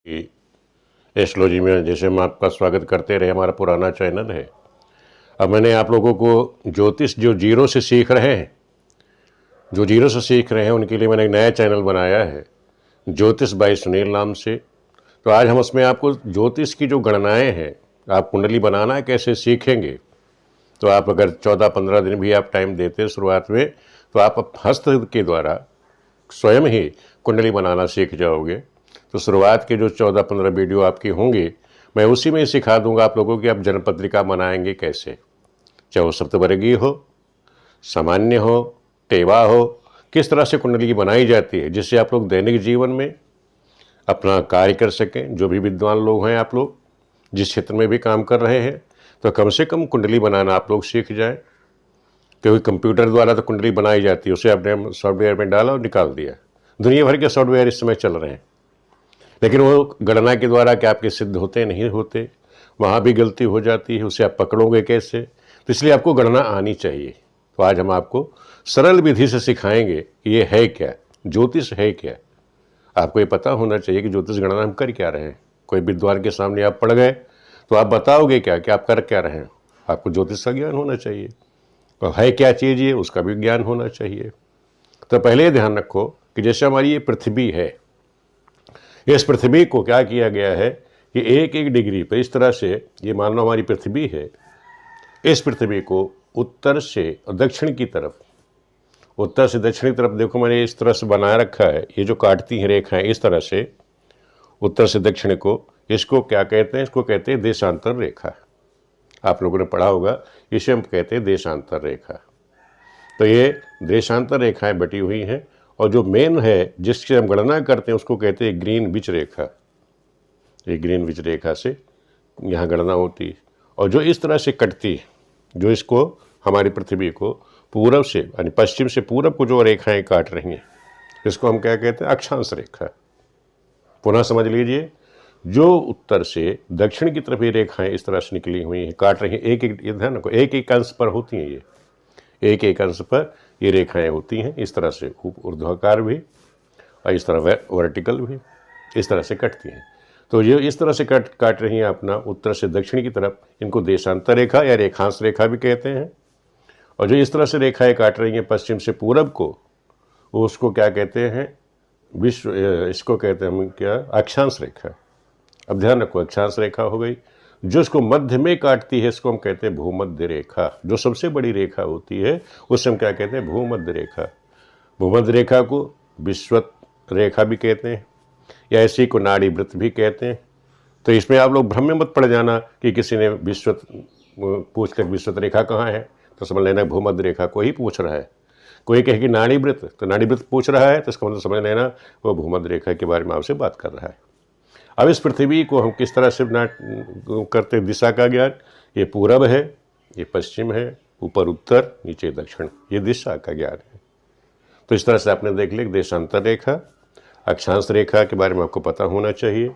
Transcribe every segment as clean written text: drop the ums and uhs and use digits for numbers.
कि एस्ट्रोलॉजी में जैसे हम आपका स्वागत करते रहे, हमारा पुराना चैनल है। अब मैंने आप लोगों को ज्योतिष जो जीरो से सीख रहे हैं, उनके लिए मैंने एक नया चैनल बनाया है, ज्योतिष बाय सुनील नाम से। तो आज हम उसमें आपको ज्योतिष की जो गणनाएं हैं, आप कुंडली बनाना कैसे सीखेंगे। तो आप अगर 14-15 दिन भी आप टाइम देते हैं शुरुआत में, तो आप हस्त के द्वारा स्वयं ही कुंडली बनाना सीख जाओगे। तो शुरुआत के जो 14-15 वीडियो आपकी होंगी, मैं उसी में सिखा दूंगा आप लोगों की आप जन्मपत्रिका बनाएंगे कैसे, चाहे वो सप्तवर्गीय हो, सामान्य हो, टेवा हो, किस तरह से कुंडली बनाई जाती है, जिससे आप लोग दैनिक जीवन में अपना कार्य कर सकें। जो भी विद्वान लोग हैं, आप लोग जिस क्षेत्र में भी काम कर रहे हैं, तो कम से कम कुंडली बनाना आप लोग सीख जाएं। क्योंकि कंप्यूटर द्वारा तो कुंडली बनाई जाती है, उसे आपने सॉफ्टवेयर में डाला और निकाल दिया। दुनिया भर के सॉफ्टवेयर इस समय चल रहे हैं, लेकिन वो गणना के द्वारा क्या आपके सिद्ध होते नहीं होते, वहाँ भी गलती हो जाती है। उसे आप पकड़ोगे कैसे? तो इसलिए आपको गणना आनी चाहिए। तो आज हम आपको सरल विधि से सिखाएंगे कि ये है क्या, ज्योतिष है क्या। आपको ये पता होना चाहिए कि ज्योतिष गणना हम कर क्या रहे हैं। कोई विद्वान के सामने आप पढ़ गए तो आप बताओगे क्या कि आप कर क्या रहे हैं। आपको ज्योतिष का ज्ञान होना चाहिए, और है क्या चीज़ ये, उसका भी ज्ञान होना चाहिए। तो पहले ये ध्यान रखो कि जैसे हमारी ये पृथ्वी है, इस पृथ्वी को क्या किया गया है कि एक एक डिग्री पर इस तरह से, ये मान लो हमारी पृथ्वी है, इस पृथ्वी को उत्तर से दक्षिण की तरफ, उत्तर से दक्षिण की तरफ देखो मैंने इस तरह से बनाए रखा है। ये जो काटती हैं रेखाएं इस तरह से उत्तर से दक्षिण को, इसको क्या कहते हैं? इसको कहते हैं देशांतर रेखा। आप लोगों ने पढ़ा होगा, इसे हम कहते हैं देशांतर रेखा। तो ये देशांतर रेखाएं बटी हुई हैं, और जो मेन है जिससे हम गणना करते हैं उसको कहते हैं ग्रीनविच रेखा। ये ग्रीनविच रेखा से यहाँ गणना होती है, और जो इस तरह से कटती है, जो इसको हमारी पृथ्वी को पूरब से यानी पश्चिम से पूरब को जो रेखाएं काट रही हैं, इसको हम क्या कहते हैं? अक्षांश रेखा। पुनः समझ लीजिए, जो उत्तर से दक्षिण की तरफ ये रेखाएं इस तरह से निकली हुई हैं, काट रही हैं, एक एक, ये ध्यान रखो, एक एक अंश पर होती हैं। ये एक एक अंश पर ये रेखाएं होती हैं इस तरह से, ऊर्ध्वाकार भी और इस तरह वर्टिकल भी, इस तरह से कटती हैं। तो ये इस तरह से काट रही हैं अपना उत्तर से दक्षिण की तरफ, इनको देशांतर रेखा या रेखांश रेखा भी कहते हैं। और जो इस तरह से रेखाएं काट रही हैं पश्चिम से पूरब को, वो उसको क्या कहते हैं? इसको कहते हैं हम क्या? अक्षांश रेखा। अब ध्यान रखो, अक्षांश रेखा हो गई। जो इसको मध्य में काटती है, इसको हम कहते हैं भूमध्य रेखा। जो सबसे बड़ी रेखा होती है उससे हम क्या कहते हैं? भूमध्य रेखा। भूमध्य रेखा को विश्वत रेखा भी कहते हैं, या इसी को नाड़ी वृत्त भी कहते हैं। तो इसमें आप लोग भ्रम में मत पड़ जाना कि किसी ने विश्वत पूछ कर विश्वत रेखा कहाँ है, तो समझ लेना भूमध्य रेखा को ही पूछ रहा है। कोई कहे कि नाड़ी वृत्त, तो नाड़ी वृत्त पूछ रहा है, तो इसका मतलब समझ लेना वो भूमध्य रेखा के बारे में आपसे बात कर रहा है। अब इस पृथ्वी को हम किस तरह से करते हैं? दिशा का ज्ञान। ये पूरब है, ये पश्चिम है, ऊपर उत्तर, नीचे दक्षिण, ये दिशा का ज्ञान है। तो इस तरह से आपने देख लिया देशांतर रेखा, अक्षांश रेखा के बारे में आपको पता होना चाहिए।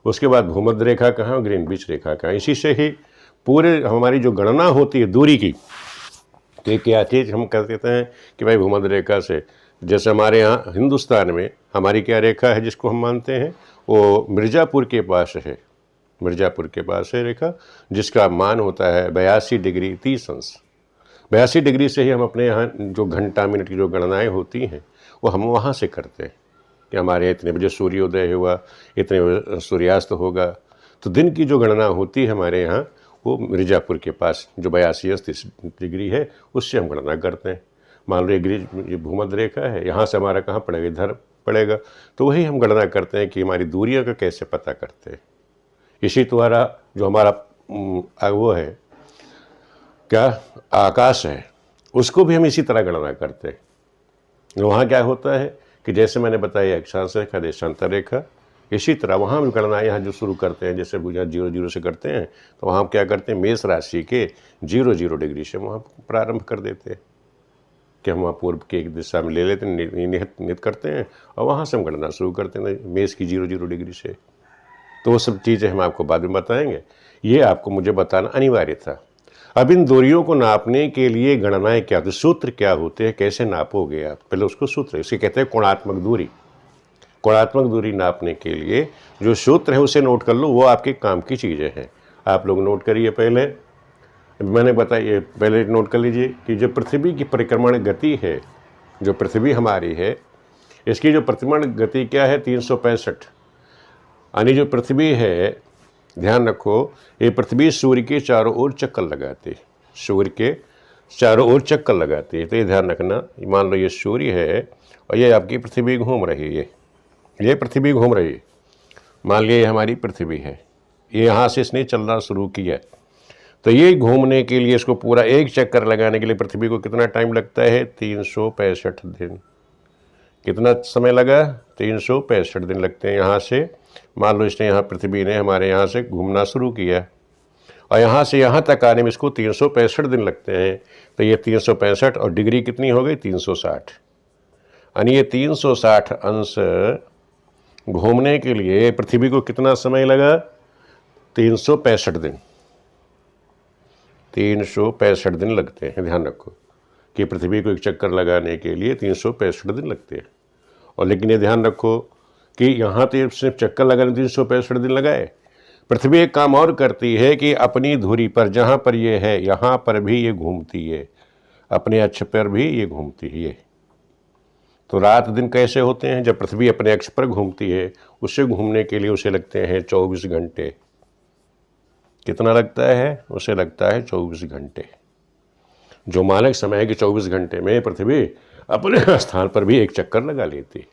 उसके बाद भूमध्य रेखा कहाँ, ग्रीनविच रेखा कहाँ। इसी से ही पूरे हमारी जो गणना होती है दूरी की, तो क्या चीज़ हम कह देते हैं कि भाई भूमध्य रेखा से, जैसे हमारे यहाँ हिंदुस्तान में हमारी क्या रेखा है जिसको हम मानते हैं, वो मिर्ज़ापुर के पास है। मिर्ज़ापुर के पास है रेखा, जिसका मान होता है 82 डिग्री 30 अंश। 82 डिग्री से ही हम अपने यहाँ जो घंटा मिनट की जो गणनाएं होती हैं, वो हम वहाँ से करते हैं कि हमारे इतने बजे सूर्योदय हुआ, इतने बजे सूर्यास्त होगा। तो दिन की जो गणना होती है हमारे यहाँ, वो मिर्ज़ापुर के पास जो 82 डिग्री है, उससे हम गणना करते हैं। मान लो ये भूमध्य रेखा है, यहाँ से हमारा कहाँ पड़ेगा? इधर पड़ेगा। तो वही हम गणना करते हैं कि हमारी दूरियों का कैसे पता करते हैं। इसी द्वारा जो हमारा वो है क्या, आकाश है, उसको भी हम इसी तरह गणना करते हैं। वहाँ क्या होता है कि जैसे मैंने बताया अक्षांश रेखा, देशांतर रेखा, इसी तरह वहाँ भी गणना यहाँ जो शुरू करते हैं, जैसे यहाँ 0-0 से करते हैं, तो वहाँ क्या करते हैं? मेष राशि के 0-0 डिग्री से वहाँ प्रारंभ कर देते हैं कि हम वहाँ पूर्व की एक दिशा में ले लेते हैं, निहित करते हैं, और वहाँ से हम गणना शुरू करते हैं मेष की 0-0 डिग्री से। तो वो सब चीज़ें हम आपको बाद में बताएंगे, ये आपको मुझे बताना अनिवार्य था। अब इन दूरियों को नापने के लिए गणनाएं क्या होती, सूत्र क्या होते हैं, कैसे नापोगे आप? पहले उसको सूत्र, इसे कहते हैं कोणात्मक दूरी। कोणात्मक दूरी नापने के लिए जो सूत्र है उसे नोट कर लो, वो आपके काम की चीज़ें हैं। आप लोग नोट करिए। पहले मैंने बताइए, पहले नोट कर लीजिए कि जो पृथ्वी की परिक्रमण गति है, जो पृथ्वी हमारी है, इसकी जो परिक्रमण गति क्या है, 365। यानी जो पृथ्वी है, ध्यान रखो, ये पृथ्वी सूर्य के चारों ओर चक्कर लगाती है, सूर्य के चारों ओर चक्कर लगाती है। तो ये ध्यान रखना, मान लो ये सूर्य है और ये आपकी पृथ्वी घूम रही है, ये पृथ्वी घूम रही है। मान लिया ये हमारी पृथ्वी है, ये यहाँ से इसने चलना शुरू किया। तो ये घूमने के लिए, इसको पूरा एक चक्कर लगाने के लिए पृथ्वी को कितना टाइम लगता है, 365 दिन। कितना समय लगा, 365 दिन लगते हैं। यहाँ से मान लो इसने, यहाँ पृथ्वी ने हमारे यहाँ से घूमना शुरू किया और यहाँ से यहाँ तक आने में इसको 365 दिन लगते हैं। तो ये 365 और डिग्री कितनी हो गई, 360। यानी ये 360 अंश घूमने के लिए पृथ्वी को कितना समय लगा, 365 दिन। 365 दिन लगते हैं। ध्यान रखो कि पृथ्वी को एक चक्कर लगाने के लिए 365 दिन लगते हैं। और लेकिन ये ध्यान रखो कि यहाँ तो सिर्फ चक्कर लगाने 365 दिन लगाए, पृथ्वी एक काम और करती है कि अपनी धुरी पर, जहाँ पर ये है, यहाँ पर भी ये घूमती है, अपने अक्ष पर भी ये घूमती है। तो रात दिन कैसे होते हैं, जब पृथ्वी अपने अक्ष पर घूमती है, उससे घूमने के लिए उसे लगते हैं 24 घंटे। कितना लगता है, उसे लगता है 24 घंटे। जो मानक समय है कि 24 घंटे में पृथ्वी अपने स्थान पर भी एक चक्कर लगा लेती है।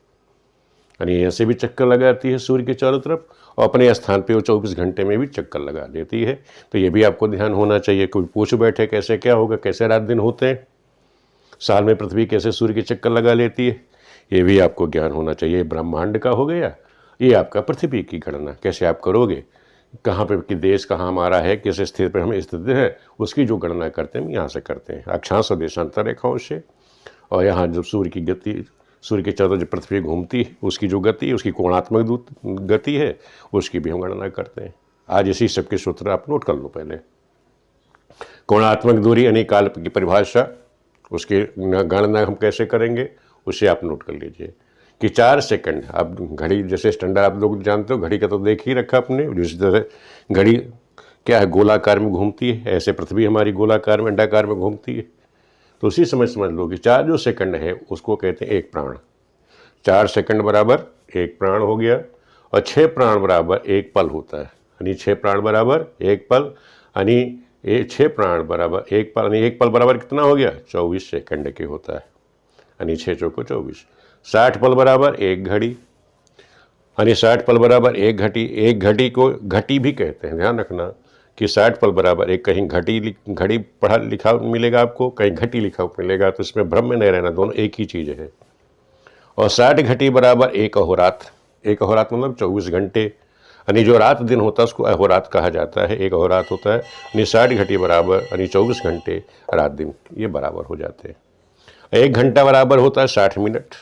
यानी ऐसे भी चक्कर लगाती है सूर्य के चारों तरफ, और अपने स्थान पे वो 24 घंटे में भी चक्कर लगा देती है। तो ये भी आपको ध्यान होना चाहिए। कोई पूछ बैठे कैसे क्या होगा, कैसे रात दिन होते हैं, साल में पृथ्वी कैसे सूर्य के चक्कर लगा लेती है, ये भी आपको ज्ञान होना चाहिए। ब्रह्मांड का हो गया, ये आपका पृथ्वी की गणना कैसे आप करोगे, कहाँ पे कि देश कहाँ हमारा है, किस स्थिति पर हम स्थित है, उसकी जो गणना करते हैं हम यहाँ से करते हैं, अक्षांश और देशांतर रेखाओं से। और यहाँ जब सूर्य की गति, सूर्य के चारों जो पृथ्वी घूमती है उसकी जो गति है, उसकी कोणात्मक गति है, उसकी भी हम गणना करते हैं। आज इसी सबके सूत्र आप नोट कर लो। पहले कोणात्मक दूरी यानी काल की परिभाषा, उसकी गणना हम कैसे करेंगे उसे आप नोट कर लीजिए कि 4 सेकंड। आप घड़ी जैसे स्टैंडर्ड आप लोग जानते हो, घड़ी का तो देख ही रखा आपने। जिस तरह घड़ी क्या है, गोलाकार में घूमती है, ऐसे पृथ्वी हमारी गोलाकार में, अंडाकार में घूमती है। तो उसी समय समझ लो कि 4 जो सेकंड है उसको कहते हैं 1 प्राण। 4 सेकंड बराबर 1 प्राण हो गया, और 6 प्राण बराबर 1 पल होता है। यानी 6 प्राण बराबर 1 पल, यानी 6 प्राण बराबर 1 पल, यानी 1 पल बराबर कितना हो गया, 24 सेकंड के होता है। यानी 6 चौको 24। 60 पल बराबर 1 घड़ी, यानी 60 पल बराबर 1 घटी। 1 घटी को घटी भी कहते हैं, ध्यान रखना कि 60 पल बराबर एक, कहीं घड़ी पढ़ा लिखा मिलेगा आपको, कहीं घटी लिखा मिलेगा, तो इसमें भ्रम में नहीं रहना, दोनों एक ही चीज़ है। और 60 घटी बराबर 1 अहोरात्र। 1 अहोरात्र मतलब 24 घंटे, यानी जो रात दिन होता है उसको अहोरात्र कहा जाता है, 1 अहोरात्र होता है। यानी 60 घटी बराबर यानी 24 घंटे रात दिन ये बराबर हो जाते हैं। 1 घंटा बराबर होता है 60 मिनट।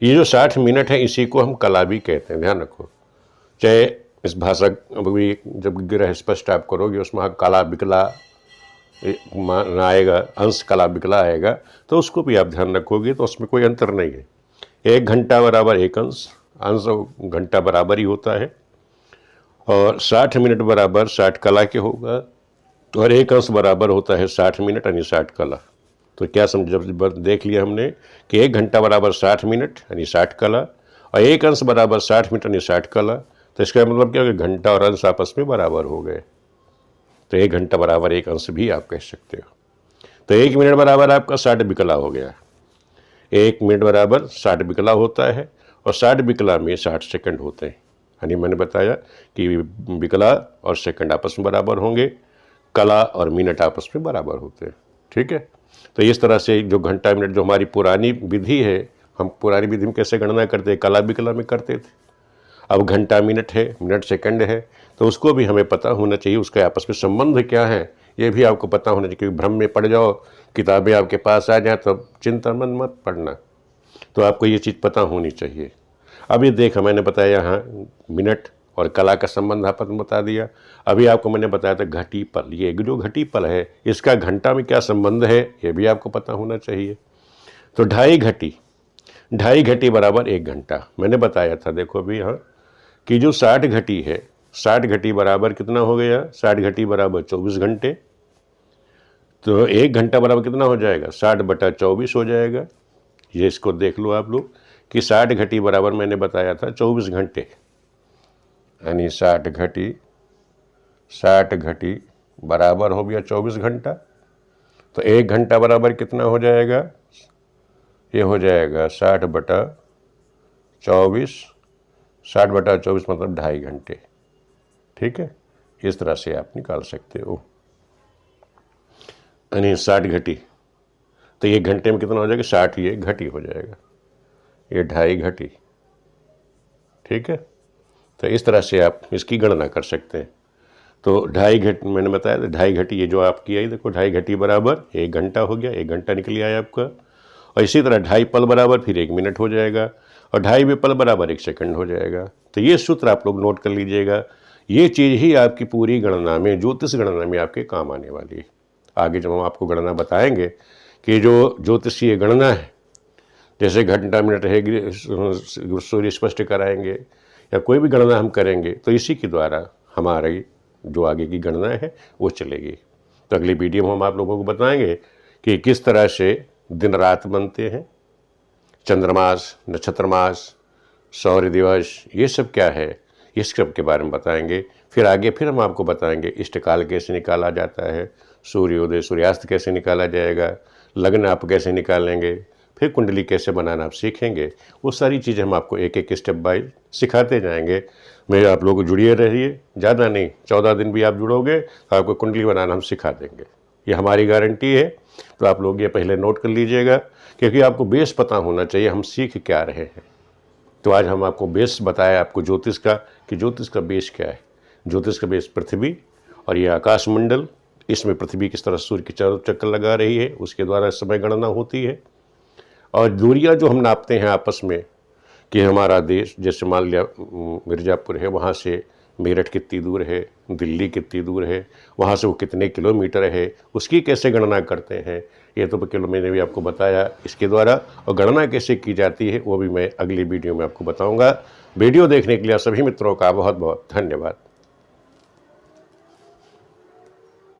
ये जो 60 मिनट है इसी को हम कला भी कहते हैं, ध्यान रखो। चाहे इस भाषा भी जब ग्रह स्पष्ट आप करोगे उसमें कला बिकला आएगा, अंश कला बिकला आएगा, तो उसको भी आप ध्यान रखोगे तो उसमें कोई अंतर नहीं है। 1 घंटा बराबर 1 अंश, अंश घंटा बराबर ही होता है। और 60 मिनट बराबर 60 कला के होगा, और 1 अंश बराबर होता है 60 मिनट यानी 60 कला। तो क्या समझ, जब देख लिया हमने कि 1 घंटा बराबर 60 मिनट यानी 60 कला, और 1 अंश बराबर 60 मिनट यानी 60 कला। तो इसका मतलब क्या हो गया, घंटा और अंश आपस में बराबर हो गए। तो 1 घंटा बराबर 1 अंश भी आप कह सकते हो। तो 1 मिनट बराबर आपका 60 बिकला हो गया। 1 मिनट बराबर 60 बिकला होता है, और 60 बिकला में 60 सेकंड होते हैं। यानी मैंने बताया कि बिकला और सेकंड आपस में बराबर होंगे, कला और मिनट आपस में बराबर होते हैं। ठीक है। तो इस तरह से जो घंटा मिनट जो हमारी पुरानी विधि है, हम पुरानी विधि में कैसे गणना करते हैं, कला बिकला में करते थे। अब घंटा मिनट है, मिनट सेकंड है, तो उसको भी हमें पता होना चाहिए, उसका आपस में संबंध क्या है ये भी आपको पता होना चाहिए। क्योंकि भ्रम में पड़ जाओ, किताबें आपके पास आ जाए तो चिंता मत पढ़ना। तो आपको ये चीज़ पता होनी चाहिए। अब ये देखा मैंने बताया यहाँ मिनट और कला का संबंध आपको बता दिया। अभी आपको मैंने बताया था घटी पल, ये जो घटी पल है इसका घंटा में क्या संबंध है ये भी आपको पता होना चाहिए। तो 2.5 घटी, 2.5 घटी बराबर 1 घंटा। मैंने बताया था, देखो अभी यहाँ कि जो 60 घटी है, 60 घटी बराबर कितना हो गया, 60 घटी बराबर 24 घंटे। तो 1 घंटा बराबर कितना हो जाएगा, 60/24 हो जाएगा। ये इसको देख लो आप लोग कि 60 घटी बराबर मैंने बताया था 24 घंटे, यानी 60 घटी बराबर हो गया 24 घंटा। तो 1 घंटा बराबर कितना हो जाएगा, ये हो जाएगा 60/24, 60/24 मतलब 2.5 घंटे। ठीक है, इस तरह से आप निकाल सकते हो। यानी 60 घटी, तो 1 घंटे में कितना हो जाएगा, 60 ये घटी हो जाएगा, ये 2.5 घटी। ठीक है, तो इस तरह से आप इसकी गणना कर सकते हैं। तो 2.5 घटी मैंने बताया था, 2.5 घटी ये जो आपकी आई, देखो 2.5 घटी बराबर 1 घंटा हो गया, 1 घंटा निकल आया आपका। और इसी तरह 2.5 पल बराबर फिर 1 मिनट हो जाएगा, और 2.5 पल बराबर 1 सेकंड हो जाएगा। तो ये सूत्र आप लोग नोट कर लीजिएगा। ये चीज़ ही आपकी पूरी गणना में, ज्योतिष गणना में आपके काम आने वाली है। आगे जब हम आपको गणना बताएंगे कि जो ज्योतिषीय गणना है, जैसे घंटा मिनट रहेगी, सूर्य स्पष्ट कराएंगे, या कोई भी गणना हम करेंगे, तो इसी के द्वारा हमारी जो आगे की गणना है वो चलेगी। तो अगली वीडियो में हम आप लोगों को बताएंगे कि किस तरह से दिन रात बनते हैं, चंद्रमास, नक्षत्रमास, सौर्य दिवस, ये सब क्या है, इस सब के बारे में बताएंगे। फिर आगे फिर हम आपको बताएंगे इष्टकाल कैसे निकाला जाता है, सूर्योदय सूर्यास्त कैसे निकाला जाएगा, लग्न आप कैसे निकालेंगे, फिर कुंडली कैसे बनाना आप सीखेंगे। वो सारी चीज़ें हम आपको एक एक स्टेप बाय सिखाते जाएंगे। मेरे आप लोग जुड़िए रहिए, ज़्यादा नहीं, 14 दिन भी आप जुड़ोगे तो आपको कुंडली बनाना हम सिखा देंगे, ये हमारी गारंटी है। तो आप लोग ये पहले नोट कर लीजिएगा, क्योंकि आपको बेस पता होना चाहिए हम सीख क्या रहे हैं। तो आज हम आपको बेस बताया आपको ज्योतिष का, कि ज्योतिष का बेस क्या है। ज्योतिष का बेस पृथ्वी और ये आकाश मंडल, इसमें पृथ्वी किस तरह सूर्य के चारों चक्कर लगा रही है, उसके द्वारा समय गणना होती है। और दूरियां जो हम नापते हैं आपस में, कि हमारा देश जैसे मान लिया मिर्ज़ापुर है, वहाँ से मेरठ कितनी दूर है, दिल्ली कितनी दूर है, वहाँ से वो कितने किलोमीटर है, उसकी कैसे गणना करते हैं, ये तो किलो मैंने भी आपको बताया इसके द्वारा। और गणना कैसे की जाती है वो भी मैं अगली वीडियो में आपको बताऊँगा। वीडियो देखने के लिए सभी मित्रों का बहुत बहुत धन्यवाद।